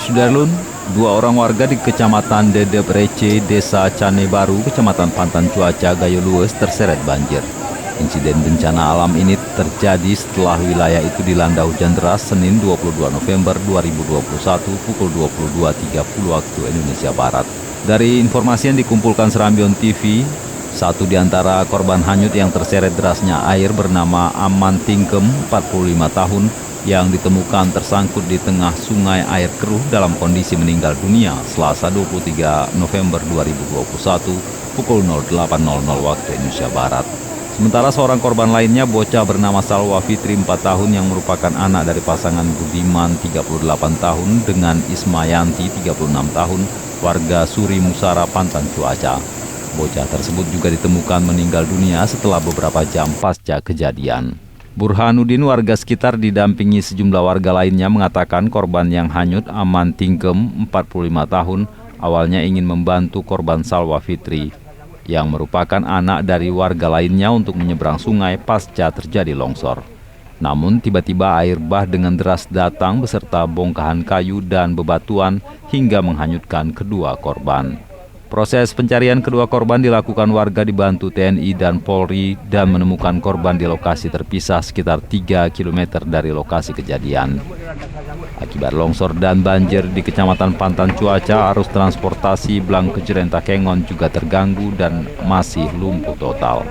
Sudarlun, dua orang warga di Kecamatan Dedep Rece, Desa Cane Baru, Kecamatan Pantan Cuaca, Gayo Lues terseret banjir. Insiden bencana alam ini terjadi setelah wilayah itu dilanda hujan deras Senin 22 November 2021 pukul 22.30 waktu Indonesia Barat. Dari informasi yang dikumpulkan Serambion TV, satu di antara korban hanyut yang terseret derasnya air bernama Aman Tingkem, 45 tahun, yang ditemukan tersangkut di tengah sungai air keruh dalam kondisi meninggal dunia Selasa 23 November 2021 pukul 08.00 waktu Indonesia Barat. Sementara seorang korban lainnya, bocah bernama Salwa Fitri 4 tahun yang merupakan anak dari pasangan Budiman 38 tahun dengan Ismayanti 36 tahun, warga Suri Musara Pantan Cuaca. Bocah tersebut juga ditemukan meninggal dunia setelah beberapa jam pasca kejadian. Burhanuddin, warga sekitar didampingi sejumlah warga lainnya, mengatakan korban yang hanyut Aman Tingkem 45 tahun awalnya ingin membantu korban Salwa Fitri yang merupakan anak dari warga lainnya untuk menyeberang sungai pasca terjadi longsor. Namun tiba-tiba air bah dengan deras datang beserta bongkahan kayu dan bebatuan hingga menghanyutkan kedua korban. Proses pencarian kedua korban dilakukan warga dibantu TNI dan Polri dan menemukan korban di lokasi terpisah sekitar 3 km dari lokasi kejadian. Akibat longsor dan banjir di Kecamatan Pantan Cuaca, arus transportasi Blang Kejeren Takengon juga terganggu dan masih lumpuh total.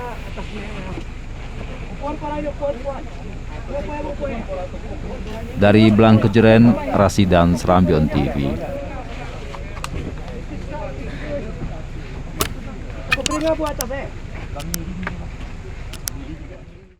Dari Blang Kejeren, Rasidan, Serambion TV. Buat apa?